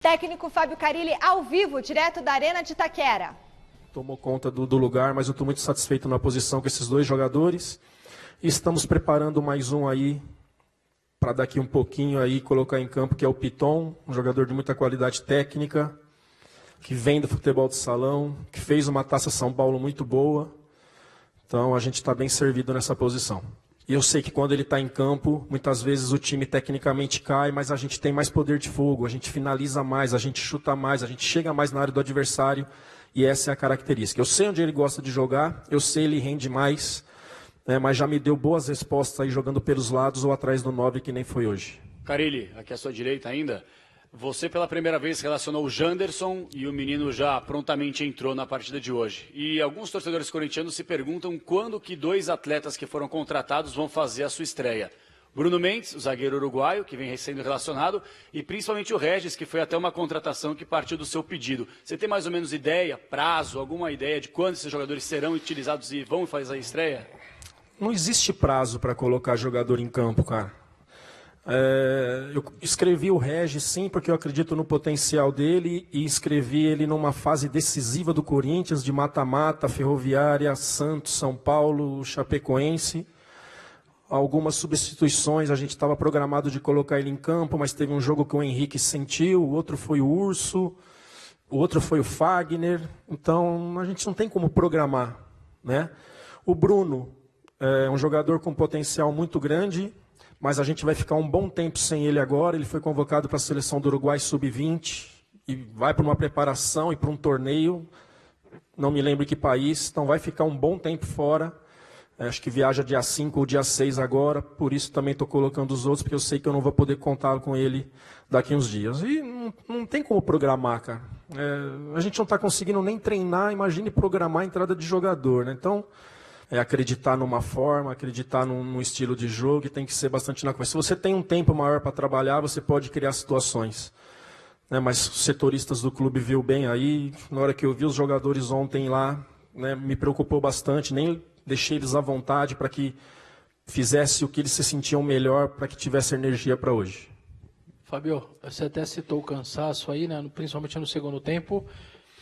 Técnico Fábio Carille ao vivo, direto da Arena de Itaquera. Tomou conta do lugar, mas eu estou muito satisfeito na posição com esses dois jogadores. E estamos preparando mais um aí, para daqui um pouquinho aí colocar em campo, que é o Piton, um jogador de muita qualidade técnica, que vem do futebol de salão, que fez uma Taça São Paulo muito boa. Então a gente está bem servido nessa posição. E eu sei que quando ele está em campo, muitas vezes o time tecnicamente cai, mas a gente tem mais poder de fogo, a gente finaliza mais, a gente chuta mais, a gente chega mais na área do adversário, e essa é a característica. Eu sei onde ele gosta de jogar, eu sei ele rende mais, né, mas já me deu boas respostas aí jogando pelos lados ou atrás do 9, que nem foi hoje. Carille, aqui à sua direita ainda. Você pela primeira vez relacionou o Janderson e o menino já prontamente entrou na partida de hoje. E alguns torcedores corintianos se perguntam quando que dois atletas que foram contratados vão fazer a sua estreia. Bruno Mendes, o zagueiro uruguaio, que vem sendo relacionado, e principalmente o Regis, que foi até uma contratação que partiu do seu pedido. Você tem mais ou menos ideia, prazo, alguma ideia de quando esses jogadores serão utilizados e vão fazer a estreia? Não existe prazo para colocar jogador em campo, cara. Eu escrevi o Regis, sim, porque eu acredito no potencial dele e escrevi ele numa fase decisiva do Corinthians, de mata-mata, Ferroviária, Santos, São Paulo, Chapecoense. Algumas substituições, a gente estava programado de colocar ele em campo, mas teve um jogo que o Henrique sentiu, o outro foi o Urso, o outro foi o Fagner. Então, a gente não tem como programar, né? O Bruno é um jogador com potencial muito grande, mas a gente vai ficar um bom tempo sem ele agora. Ele foi convocado para a seleção do Uruguai Sub-20 e vai para uma preparação e para um torneio, não me lembro que país, então vai ficar um bom tempo fora. Acho que viaja dia 5 ou dia 6 agora, por isso também estou colocando os outros, porque eu sei que eu não vou poder contar com ele daqui uns dias. E não tem como programar, cara. A gente não está conseguindo nem treinar, imagine programar a entrada de jogador, né? Então, acreditar numa forma, acreditar num estilo de jogo, e tem que ser bastante na conversa. Se você tem um tempo maior para trabalhar, você pode criar situações. Né? Mas os setoristas do clube viu bem aí. Na hora que eu vi os jogadores ontem lá, né, me preocupou bastante, nem deixei eles à vontade para que fizesse o que eles se sentiam melhor, para que tivesse energia para hoje. Fábio, você até citou o cansaço aí, né, principalmente no segundo tempo.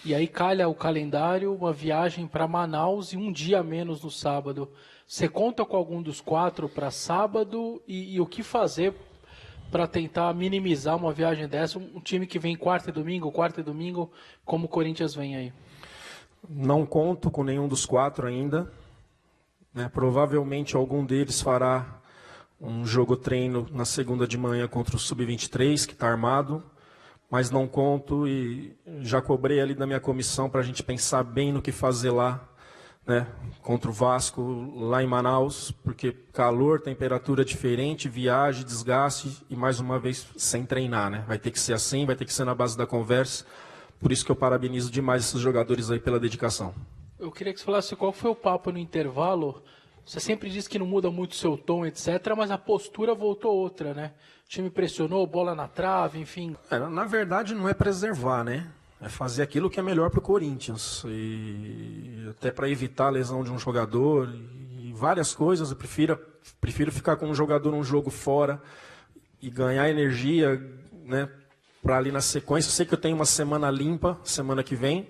E aí calha o calendário, uma viagem para Manaus e um dia a menos no sábado. Você conta com algum dos 4 para sábado e o que fazer para tentar minimizar uma viagem dessa? Um time que vem quarta e domingo, como o Corinthians vem aí. Não conto com nenhum dos 4 ainda. Né? Provavelmente algum deles fará um jogo-treino na segunda de manhã contra o Sub-23, que está armado. Mas não conto e já cobrei ali da minha comissão para a gente pensar bem no que fazer lá, né, contra o Vasco, lá em Manaus, porque calor, temperatura diferente, viagem, desgaste e mais uma vez sem treinar, né? Vai ter que ser assim, vai ter que ser na base da conversa, por isso que eu parabenizo demais esses jogadores aí pela dedicação. Eu queria que você falasse qual foi o papo no intervalo. Você sempre diz que não muda muito o seu tom, etc., mas a postura voltou outra, né? O time pressionou, bola na trave, enfim. Na verdade, não é preservar, né? É fazer aquilo que é melhor para o Corinthians. E até para evitar a lesão de um jogador e várias coisas. Eu prefiro ficar com um jogador um jogo fora e ganhar energia, né, para ali na sequência. Eu sei que eu tenho uma semana limpa, semana que vem,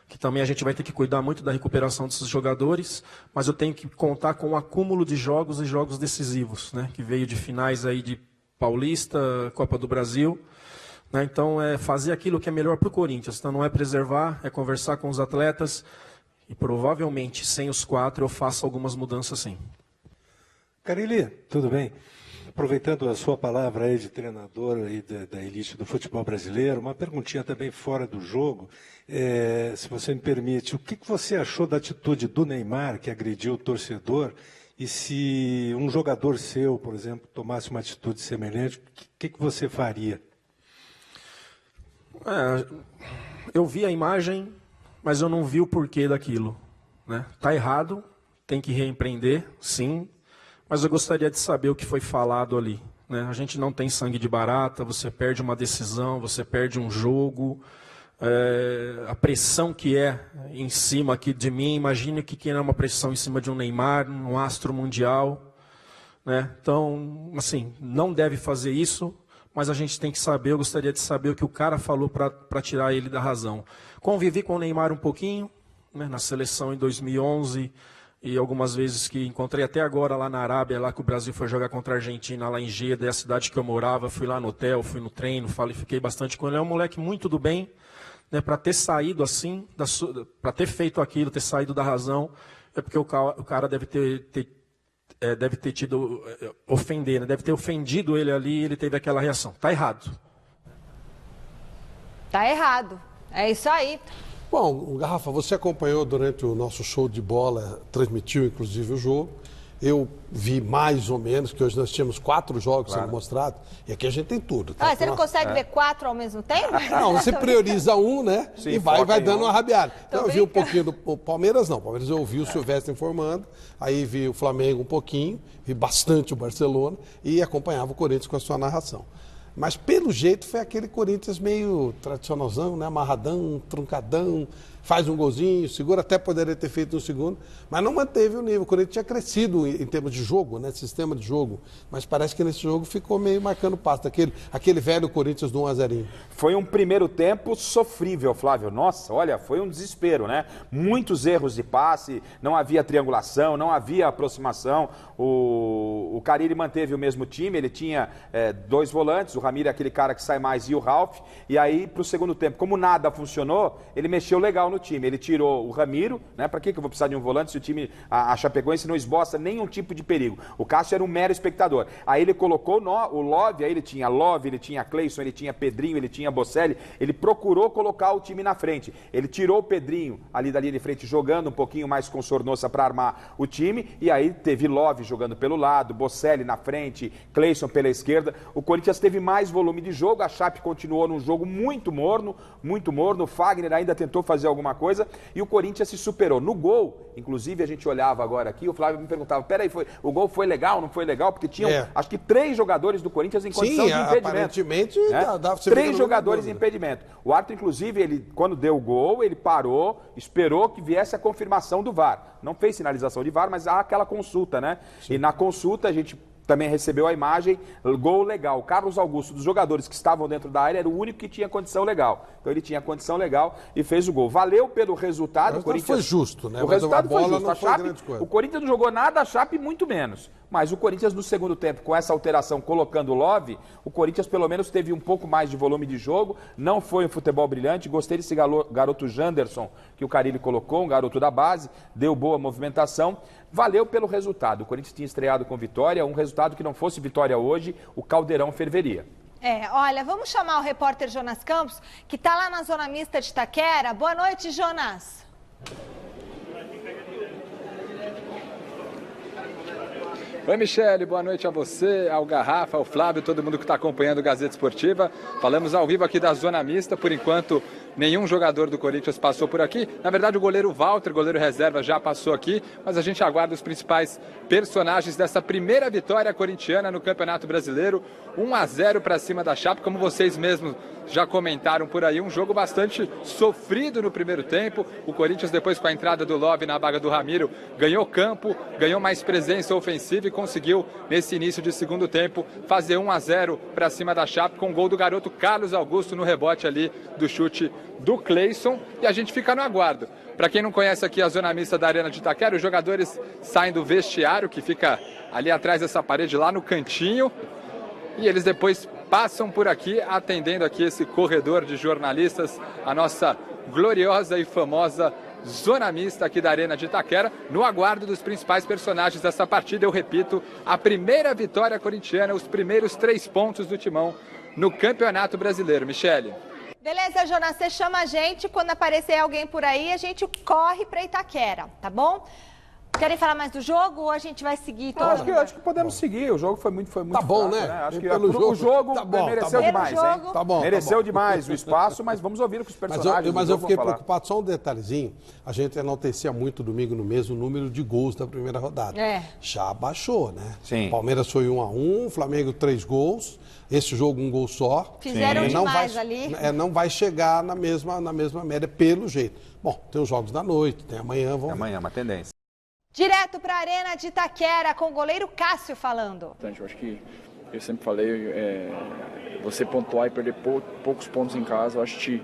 que também a gente vai ter que cuidar muito da recuperação desses jogadores, mas eu tenho que contar com um acúmulo de jogos e jogos decisivos, né, que veio de finais aí de Paulista, Copa do Brasil, né, então é fazer aquilo que é melhor para o Corinthians, então não é preservar, é conversar com os atletas e provavelmente sem os 4 eu faço algumas mudanças sim. Carille, tudo bem? Aproveitando a sua palavra aí de treinador aí da elite do futebol brasileiro, uma perguntinha também fora do jogo, se você me permite, o que você achou da atitude do Neymar, que agrediu o torcedor, e se um jogador seu, por exemplo, tomasse uma atitude semelhante, o que você faria? Eu vi a imagem, mas eu não vi o porquê daquilo, né? Tá errado, tem que reempreender, sim, mas eu gostaria de saber o que foi falado ali, né? A gente não tem sangue de barata, você perde uma decisão, você perde um jogo, a pressão que é em cima aqui de mim, imagine o que é uma pressão em cima de um Neymar, um astro mundial, né? Então, assim, não deve fazer isso, mas a gente tem que saber, eu gostaria de saber o que o cara falou para tirar ele da razão. Convivi com o Neymar um pouquinho, né, na seleção em 2011, e algumas vezes que encontrei até agora lá na Arábia, lá que o Brasil foi jogar contra a Argentina, lá em Jeddah, é a cidade que eu morava, fui lá no hotel, fui no treino, fiquei bastante com ele. É um moleque muito do bem, né, para ter saído assim, para ter feito aquilo, ter saído da razão, é porque o cara deve ter tido ofender, né? Deve ter ofendido ele ali e ele teve aquela reação. Tá errado. Tá errado. É isso aí. Bom, Garrafa, você acompanhou durante o nosso show de bola, transmitiu inclusive o jogo. Eu vi mais ou menos, que hoje nós tínhamos 4 jogos sendo mostrados, e aqui a gente tem tudo. Tá? Você não consegue ver 4 ao mesmo tempo? Não, você prioriza um, né? Sim, e vai dando uma rabiada. Tô Então, eu vi um pouquinho do Palmeiras, não. Palmeiras eu ouvi o Silvestre informando, aí vi o Flamengo um pouquinho, vi bastante o Barcelona e acompanhava o Corinthians com a sua narração. Mas, pelo jeito, foi aquele Corinthians meio tradicionalzão, né? Amarradão, truncadão, faz um golzinho, segura, até poderia ter feito um segundo, mas não manteve o nível. O Corinthians tinha crescido em termos de jogo, né? Sistema de jogo, mas parece que nesse jogo ficou meio marcando passo, aquele velho Corinthians do 1-0. Foi um primeiro tempo sofrível, Flávio. Nossa, olha, foi um desespero, né? Muitos erros de passe, não havia triangulação, não havia aproximação. O Carille manteve o mesmo time, ele tinha 2 volantes, o Ramiro é aquele cara que sai mais e o Ralf, e aí para o segundo tempo, como nada funcionou, ele mexeu legal no time, ele tirou o Ramiro, né? Para que eu vou precisar de um volante se o time, a Chapecoense não esboça nenhum tipo de perigo? O Cássio era um mero espectador. Aí ele colocou o Love, aí ele tinha Love, ele tinha Cleison, ele tinha Pedrinho, ele tinha Bocelli, ele procurou colocar o time na frente. Ele tirou o Pedrinho ali da linha de frente, jogando um pouquinho mais com Sornosa para armar o time, e aí teve Love jogando pelo lado, Bocelli na frente, Cleison pela esquerda. O Corinthians teve mais volume de jogo, a Chape continuou num jogo muito morno, o Fagner ainda tentou fazer alguma coisa e o Corinthians se superou. No gol, inclusive a gente olhava agora aqui, o Flávio me perguntava, peraí, o gol foi legal, não foi legal? Porque tinham, acho que 3 jogadores do Corinthians em condição de impedimento. Aparentemente, dá 3 jogadores em impedimento. O árbitro, inclusive, ele, quando deu o gol, ele parou, esperou que viesse a confirmação do VAR. Não fez sinalização de VAR, mas há aquela consulta, né? Sim. E na consulta a gente também recebeu a imagem, gol legal. O Carlos Augusto, dos jogadores que estavam dentro da área, era o único que tinha condição legal. Então ele tinha condição legal e fez o gol. Valeu pelo resultado. O Corinthians foi justo, né? O resultado foi justo. A Chape, o Corinthians não jogou nada, a Chape muito menos. Mas o Corinthians no segundo tempo, com essa alteração, colocando o Love, o Corinthians pelo menos teve um pouco mais de volume de jogo. Não foi um futebol brilhante. Gostei desse garoto Janderson, que o Carille colocou, um garoto da base, deu boa movimentação. Valeu pelo resultado. O Corinthians tinha estreado com vitória, um resultado que não fosse vitória hoje, o Caldeirão ferveria. Olha, vamos chamar o repórter Jonas Campos, que está lá na zona mista de Itaquera. Boa noite, Jonas. Oi, Michele, boa noite a você, ao Garrafa, ao Flávio, todo mundo que está acompanhando o Gazeta Esportiva. Falamos ao vivo aqui da zona mista, por enquanto nenhum jogador do Corinthians passou por aqui. Na verdade, o goleiro Walter, goleiro reserva, já passou aqui, mas a gente aguarda os principais personagens dessa primeira vitória corintiana no Campeonato Brasileiro. 1-0 para cima da Chape, como vocês mesmos já comentaram por aí, um jogo bastante sofrido no primeiro tempo. O Corinthians, depois com a entrada do Love na vaga do Ramiro, ganhou campo, ganhou mais presença ofensiva e conseguiu, nesse início de segundo tempo, fazer 1-0 para cima da Chape, com o gol do garoto Carlos Augusto no rebote ali do chute do Cleison. E a gente fica no aguardo. Para quem não conhece aqui a zona mista da Arena de Itaquera, os jogadores saem do vestiário, que fica ali atrás dessa parede, lá no cantinho, e eles depois passam por aqui, atendendo aqui esse corredor de jornalistas, a nossa gloriosa e famosa zona mista aqui da Arena de Itaquera, no aguardo dos principais personagens dessa partida. Eu repito, a primeira vitória corintiana, os primeiros 3 pontos do Timão no Campeonato Brasileiro. Michele. Beleza, Jonas, você chama a gente, quando aparecer alguém por aí, a gente corre para Itaquera, tá bom? Querem falar mais do jogo ou a gente vai seguir? Acho que podemos seguir. O jogo foi muito tá bom, fraco, né? Acho que o jogo mereceu demais, hein? Tá bom. Mereceu demais o espaço, mas vamos ouvir o que os personagens. Mas eu fiquei preocupado, só um detalhezinho. A gente enaltecia muito domingo no mês o número de gols da primeira rodada. Já baixou, né? Sim. Palmeiras foi 1-1, Flamengo 3 gols. Esse jogo, 1 gol só. Fizeram demais ali. Não vai chegar na mesma média, pelo jeito. Bom, tem os jogos da noite, tem amanhã. Amanhã é uma tendência. Direto para a Arena de Itaquera, com o goleiro Cássio falando. Eu acho que eu sempre falei, você pontuar e perder poucos pontos em casa, eu acho que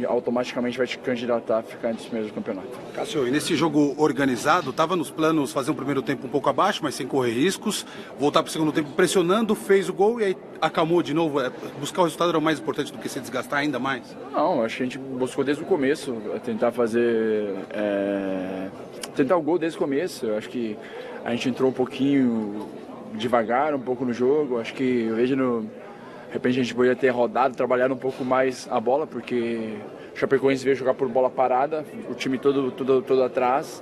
automaticamente vai te candidatar a ficar entre os primeiros do campeonato. Cássio, e nesse jogo organizado, estava nos planos fazer um primeiro tempo um pouco abaixo, mas sem correr riscos, voltar para o segundo tempo pressionando, fez o gol e aí acalmou de novo. Buscar o resultado era o mais importante do que se desgastar ainda mais? Não, acho que a gente buscou desde o começo, tentar o gol desde o começo. Eu acho que a gente entrou um pouquinho devagar, um pouco no jogo. Acho que eu vejo de repente a gente poderia ter rodado, trabalhado um pouco mais a bola, porque o Chapecoense veio jogar por bola parada, o time todo atrás,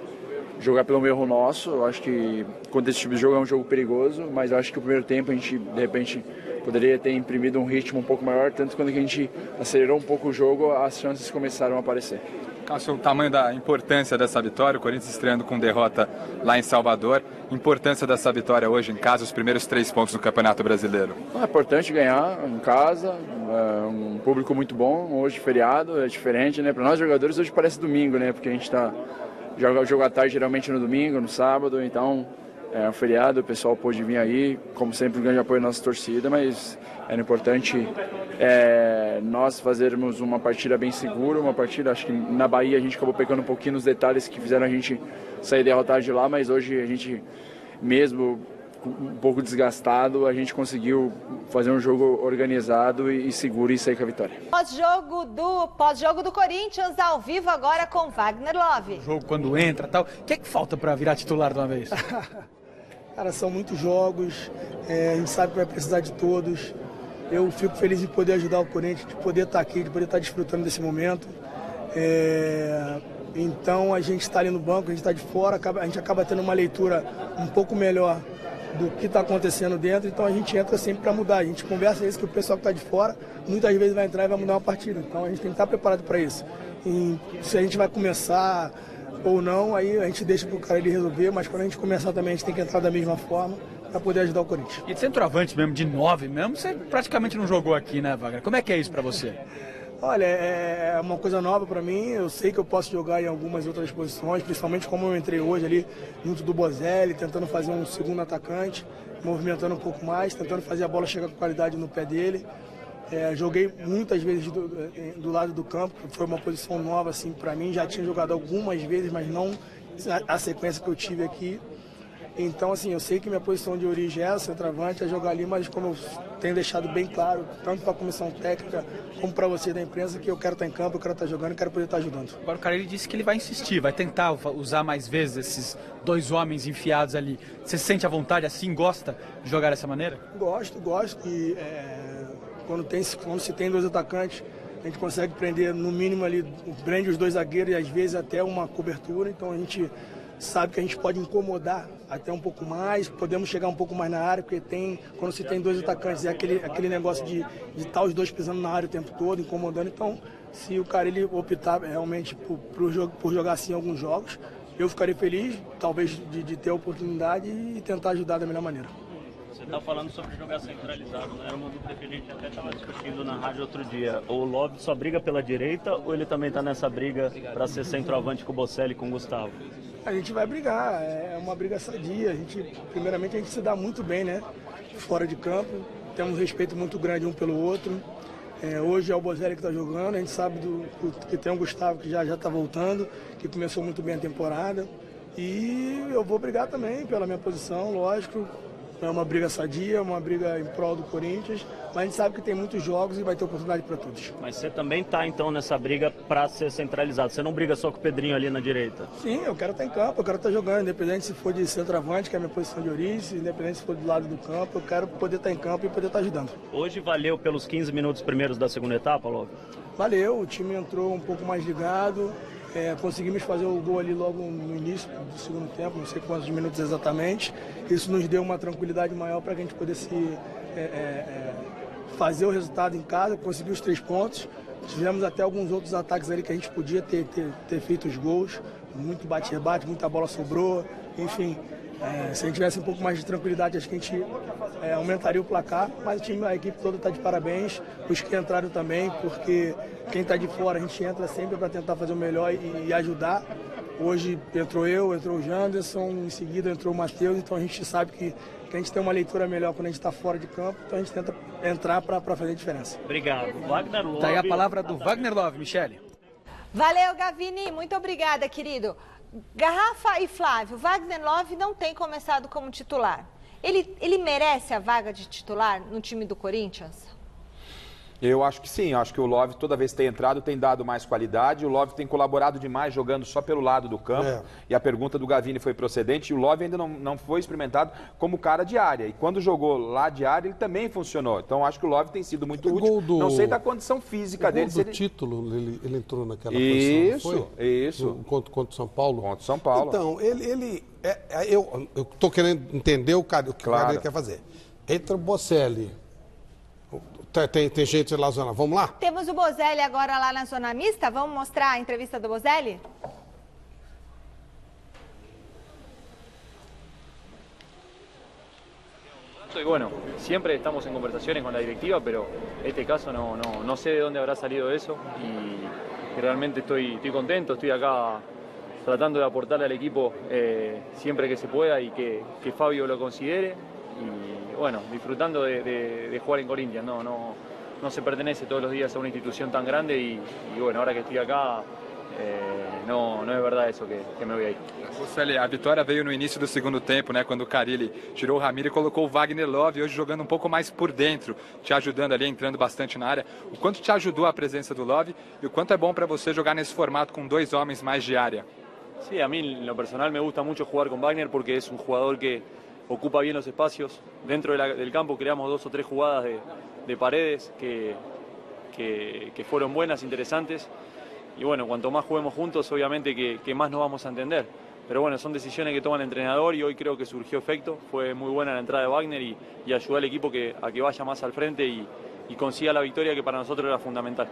jogar pelo erro nosso. Eu acho que quando esse tipo de jogo é um jogo perigoso, mas eu acho que o primeiro tempo a gente, de repente, poderia ter imprimido um ritmo um pouco maior, tanto quando a gente acelerou um pouco o jogo, as chances começaram a aparecer. Cássio, o tamanho da importância dessa vitória, o Corinthians estreando com derrota lá em Salvador, importância dessa vitória hoje em casa, os primeiros 3 pontos no Campeonato Brasileiro. É importante ganhar em casa, um público muito bom, hoje feriado, é diferente, né? Para nós jogadores hoje parece domingo, né? Porque a gente joga à tarde geralmente no domingo, no sábado, então é um feriado, o pessoal pôde vir aí, como sempre um grande apoio à nossa torcida, mas era importante nós fazermos uma partida bem segura, uma partida, acho que na Bahia a gente acabou pecando um pouquinho nos detalhes que fizeram a gente sair derrotado de lá, mas hoje a gente, mesmo um pouco desgastado, a gente conseguiu fazer um jogo organizado e seguro e sair com a vitória. Pós-jogo do Corinthians, ao vivo agora com Wagner Love. O jogo quando entra e tal, o que é que falta para virar titular de uma vez? Cara, são muitos jogos, a gente sabe que vai precisar de todos. Eu fico feliz de poder ajudar o Corinthians, de poder estar aqui, de poder estar desfrutando desse momento. Então a gente está ali no banco, a gente está de fora, a gente acaba tendo uma leitura um pouco melhor do que está acontecendo dentro, então a gente entra sempre para mudar. A gente conversa isso que o pessoal que está de fora muitas vezes vai entrar e vai mudar uma partida. Então a gente tem que estar preparado para isso. E se a gente vai começar ou não, aí a gente deixa para o cara ele resolver, mas quando a gente começar também a gente tem que entrar da mesma forma para poder ajudar o Corinthians. E de centroavante mesmo, de 9 mesmo, você praticamente não jogou aqui, né, Wagner? Como é que é isso para você? Olha, é uma coisa nova para mim, eu sei que eu posso jogar em algumas outras posições, principalmente como eu entrei hoje ali junto do Bozelli, tentando fazer um segundo atacante, movimentando um pouco mais, tentando fazer a bola chegar com qualidade no pé dele. Joguei muitas vezes do lado do campo, foi uma posição nova assim para mim, já tinha jogado algumas vezes, mas não a sequência que eu tive aqui. Então, assim, eu sei que minha posição de origem é centroavante, é jogar ali, mas como eu tenho deixado bem claro, tanto para a comissão técnica como para você da imprensa, que eu quero estar em campo, eu quero estar jogando e quero poder estar ajudando. Agora o cara ele disse que ele vai insistir, vai tentar usar mais vezes esses 2 homens enfiados ali. Você se sente à vontade assim, gosta de jogar dessa maneira? Gosto. E quando se tem 2 atacantes, a gente consegue prender no mínimo ali, prende os 2 zagueiros e às vezes até uma cobertura, então a gente sabe que a gente pode incomodar até um pouco mais, podemos chegar um pouco mais na área, porque quando se tem 2 atacantes, é aquele negócio de estar os 2 pisando na área o tempo todo, incomodando. Então, se o cara ele optar realmente por jogar assim alguns jogos, eu ficaria feliz, talvez, de ter a oportunidade e tentar ajudar da melhor maneira. Você está falando sobre jogar centralizado, né? Era uma dúvida que a gente até estava discutindo na rádio outro dia. O Love só briga pela direita ou ele também está nessa briga para ser centroavante com o Bocelli e com o Gustavo? A gente vai brigar, é uma briga sadia. Primeiramente a gente se dá muito bem, né? Fora de campo, temos respeito muito grande um pelo outro. Hoje é o Bozelli que está jogando, a gente sabe que tem o Gustavo que já está voltando, que começou muito bem a temporada. E eu vou brigar também pela minha posição, lógico. É uma briga sadia, uma briga em prol do Corinthians, mas a gente sabe que tem muitos jogos e vai ter oportunidade para todos. Mas você também está então nessa briga para ser centralizado, você não briga só com o Pedrinho ali na direita? Sim, eu quero estar em campo, eu quero estar jogando, independente se for de centroavante, que é a minha posição de origem, independente se for do lado do campo, eu quero poder estar em campo e poder estar ajudando. Hoje valeu pelos 15 minutos primeiros da segunda etapa, Logo? Valeu, o time entrou um pouco mais ligado. Conseguimos fazer o gol ali logo no início do segundo tempo, não sei quantos minutos exatamente. Isso nos deu uma tranquilidade maior para que a gente pudesse fazer o resultado em casa, conseguir os 3 pontos. Tivemos até alguns outros ataques ali que a gente podia ter feito os gols. Muito bate-rebate, muita bola sobrou, enfim. Se a gente tivesse um pouco mais de tranquilidade, acho que a gente aumentaria o placar, mas a equipe toda está de parabéns, os que entraram também, porque quem está de fora a gente entra sempre para tentar fazer o melhor e ajudar. Hoje entrou o Janderson, em seguida entrou o Matheus, então a gente sabe que que a gente tem uma leitura melhor quando a gente está fora de campo, então a gente tenta entrar para fazer a diferença. Obrigado. Wagner Love. Tá aí a palavra do Wagner Love, Michele. Valeu, Gavini. Muito obrigada, querido. Garrafa e Flávio, Wagner Love não tem começado como titular. Ele merece a vaga de titular no time do Corinthians? Eu acho que sim, acho que o Love toda vez que tem entrado tem dado mais qualidade, o Love tem colaborado demais jogando só pelo lado do campo, e a pergunta do Gavini foi procedente, e o Love ainda não foi experimentado como cara de área, e quando jogou lá de área ele também funcionou, então acho que o Love tem sido muito útil, não sei da condição física dele. Do título, ele entrou naquela posição, foi? Isso. Contra o São Paulo? Contra o São Paulo. Então, eu estou querendo entender o que o Gavini quer fazer. Entre o Bocelli... Tem gente lá na zona. Vamos lá? Temos o Bozelli agora lá na zona mista. Vamos mostrar a entrevista do Bozelli? Y bueno, siempre estamos en conversaciones con la directiva, pero este caso no sé de dónde habrá salido eso y realmente estoy contento, estoy acá tratando de aportarle al equipo siempre que se pueda y que Fabio lo considere. Y bueno, disfrutando de jugar en Corinthians, no se pertenece todos los días a una institución tan grande y bueno, ahora que estoy acá no es verdad eso que me voy a ir. Bocelli, a vitória veio no início do segundo tempo, né, quando o Carille tirou o Ramiro e colocou o Wagner Love, hoje jogando um pouco mais por dentro, te ajudando ali, entrando bastante na área. O quanto te ajudou a presença do Love e o quanto é bom para você jogar nesse formato com dois homens mais de área? Sí, a mí en lo personal me gusta mucho jugar con Wagner porque es un jugador que ocupa bien los espacios. Dentro del campo creamos 2 o 3 jugadas de paredes que fueron buenas, interesantes. Y bueno, cuanto más juguemos juntos, obviamente que más nos vamos a entender. Pero bueno, son decisiones que toma el entrenador y hoy creo que surgió efecto. Fue muy buena la entrada de Wagner y ayudó al equipo a que vaya más al frente y consiga la vitória que para nós era fundamental.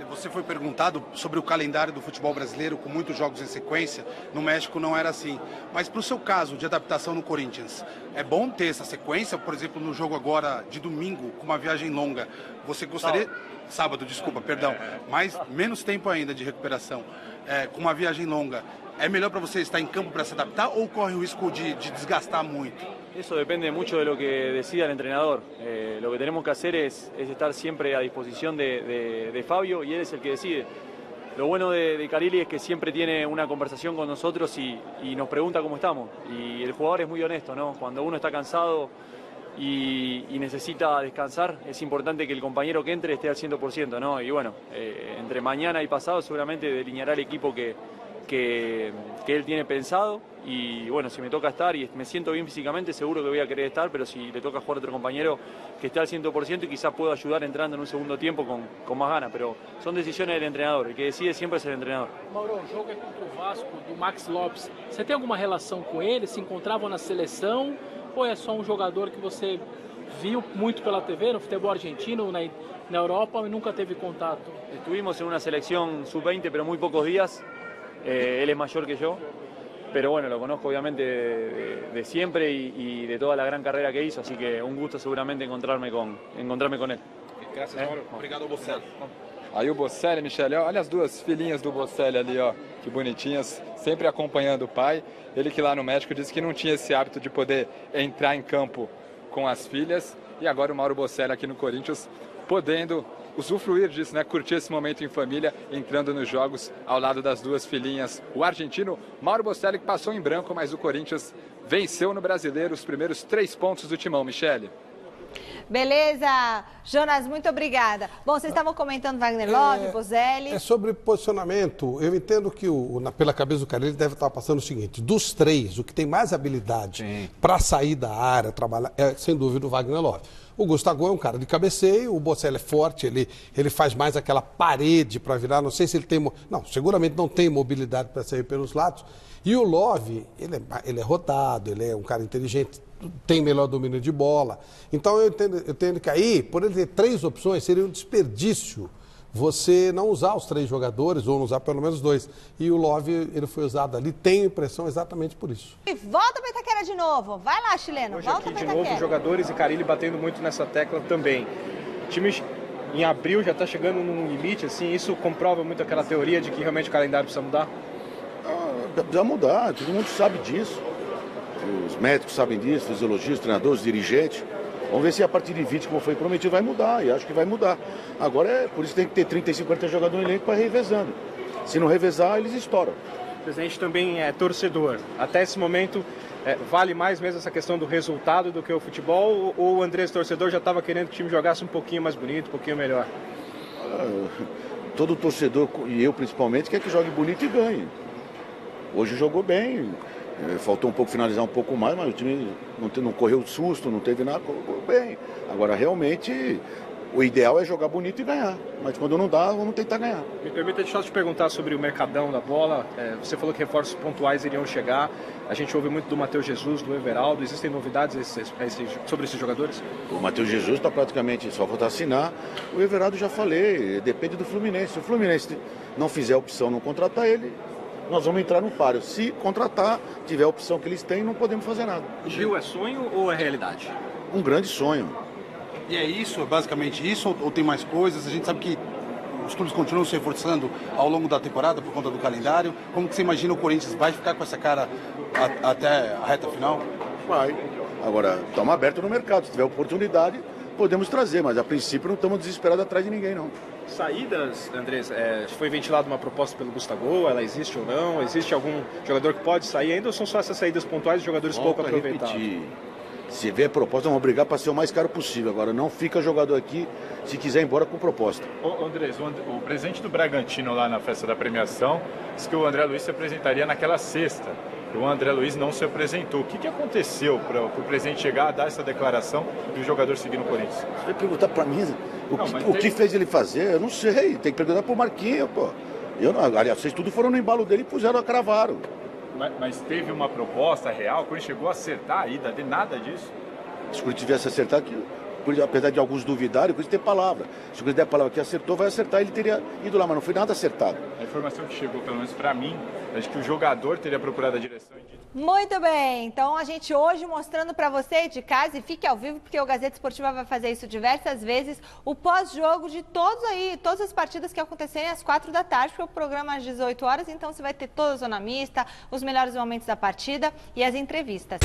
Você foi perguntado sobre o calendário do futebol brasileiro com muitos jogos em sequência. No México não era assim. Mas para o seu caso de adaptação no Corinthians, é bom ter essa sequência? Por exemplo, no jogo agora de domingo, com uma viagem longa, você gostaria... Sábado, desculpa, perdão. Mas menos tempo ainda de recuperação. Com uma viagem longa, é melhor para você estar em campo para se adaptar ou corre o risco de desgastar muito? Eso depende mucho de lo que decida el entrenador. Lo que tenemos que hacer es estar siempre a disposición de Fabio y él es el que decide. Lo bueno de Carille es que siempre tiene una conversación con nosotros y nos pregunta cómo estamos. Y el jugador es muy honesto, ¿no? Cuando uno está cansado y necesita descansar, es importante que el compañero que entre esté al 100%, ¿no? Y bueno, entre mañana y pasado seguramente delineará el equipo que él tiene pensado y bueno, si me toca estar y me siento bien físicamente, seguro que voy a querer estar, pero si le toca jugar a otro compañero que esté al 100% y quizás puedo ayudar entrando en un segundo tiempo con más ganas, pero son decisiones del entrenador, el que decide siempre es el entrenador. Mauro, o jogo é contra o Vasco, do Max Lopes. Você tem alguma relação com ele? Se encontravam na seleção ou é só um jogador que você viu muito pela TV, no futebol argentino, na Europa e nunca teve contato? Estuvimos en una selección sub-20, pero muy pocos días. Él es mayor que yo, pero bueno, lo conozco obviamente de siempre y de toda la gran carrera que hizo, así que un gusto seguramente encontrarme con él. Graças, Mauro. Obrigado, Bocelli. Aí o Bocelli, Michele, olha as duas filhinhas do Bocelli ali, ó, que bonitinhas, sempre acompanhando o pai. Ele que lá no México disse que não tinha esse hábito de poder entrar em campo com as filhas. E agora o Mauro Bocelli aqui no Corinthians, podendo usufruir disso, né? Curtir esse momento em família, entrando nos jogos ao lado das duas filhinhas. O argentino Mauro Bocelli que passou em branco, mas o Corinthians venceu no Brasileiro os primeiros 3 pontos do timão, Michele. Beleza, Jonas, muito obrigada. Bom, vocês estavam comentando Wagner Love, Bozelli. É sobre posicionamento. Eu entendo que pela cabeça do cara ele deve estar passando o seguinte: dos 3, o que tem mais habilidade para sair da área, trabalhar, é sem dúvida o Wagner Love. O Gustavo é um cara de cabeceio, o Bocelli é forte, ele faz mais aquela parede para virar, não sei se ele tem... Não, seguramente não tem mobilidade para sair pelos lados. E o Love, ele é rodado, ele é um cara inteligente, tem melhor domínio de bola. Então eu entendo que aí, por ele ter 3 opções, seria um desperdício você não usar os 3 jogadores, ou não usar pelo menos 2. E o Love, ele foi usado ali, tenho impressão exatamente por isso. E volta para Itaquera de novo. Vai lá, chileno, hoje volta aqui para de novo, jogadores e Carille batendo muito nessa tecla também. O time em abril já está chegando num limite, assim, isso comprova muito aquela teoria de que realmente o calendário precisa mudar? Precisa mudar, todo mundo sabe disso. os médicos sabem disso, os fisiologistas, os treinadores, os dirigentes. Vamos ver se a partir de 20, como foi prometido, vai mudar, e acho que vai mudar. Agora, por isso tem que ter 35, 40 jogadores no elenco para revezando. Se não revezar, eles estouram. O presidente também é torcedor. Até esse momento, vale mais mesmo essa questão do resultado do que o futebol? Ou o Andrés, torcedor, já estava querendo que o time jogasse um pouquinho mais bonito, um pouquinho melhor? Todo torcedor, e eu principalmente, quer que jogue bonito e ganhe. Hoje jogou bem. Faltou um pouco finalizar um pouco mais, mas o time não correu susto, não teve nada, correu bem. Agora, realmente, o ideal é jogar bonito e ganhar. Mas quando não dá, vamos tentar ganhar. Me permita deixar eu te perguntar sobre o mercadão da bola. Você falou que reforços pontuais iriam chegar. A gente ouve muito do Matheus Jesus, do Everaldo. Existem novidades sobre esses jogadores? O Matheus Jesus está praticamente só falta assinar. O Everaldo já falei, depende do Fluminense. Se o Fluminense não fizer a opção não contratar ele, nós vamos entrar no páreo. Se contratar, tiver a opção que eles têm, não podemos fazer nada. Gil, é sonho ou é realidade? Um grande sonho. E é isso, é basicamente isso, ou tem mais coisas? A gente sabe que os clubes continuam se reforçando ao longo da temporada por conta do calendário. Como que você imagina o Corinthians vai ficar com essa cara até a reta final? Vai. Agora, estamos abertos no mercado. Se tiver oportunidade, podemos trazer, mas a princípio não estamos desesperados atrás de ninguém, não. Saídas, Andrés, foi ventilada uma proposta pelo Gustavo, ela existe ou não? Existe algum jogador que pode sair ainda ou são só essas saídas pontuais de jogadores pouco aproveitados? Repetir. Se vier proposta, vamos brigar para ser o mais caro possível. Agora, não fica jogador aqui se quiser ir embora com proposta. Andrés, o presidente do Bragantino lá na festa da premiação disse que o André Luiz se apresentaria naquela sexta. E o André Luiz não se apresentou. O que aconteceu para o presidente chegar a dar essa declaração e o jogador seguir no Corinthians? Você vai perguntar para mim o que fez ele fazer? Eu não sei. Tem que perguntar para o Marquinhos, pô. Aliás, vocês tudo foram no embalo dele e puseram, cravaram. Mas teve uma proposta real? Quando chegou a acertar a ida, de nada disso? Se o Corinthians tivesse acertado, apesar de alguns duvidarem, o Corinthians tem palavra. Se o Corinthians der a palavra que acertou, vai acertar, ele teria ido lá, mas não foi nada acertado. A informação que chegou, pelo menos para mim, é de que o jogador teria procurado a direção e dito... Muito bem, então a gente hoje mostrando para você de casa, e fique ao vivo, porque o Gazeta Esportiva vai fazer isso diversas vezes, o pós-jogo de todas as partidas que acontecerem às 4 da tarde, porque o programa às 18 horas, então você vai ter toda a zona mista, os melhores momentos da partida e as entrevistas.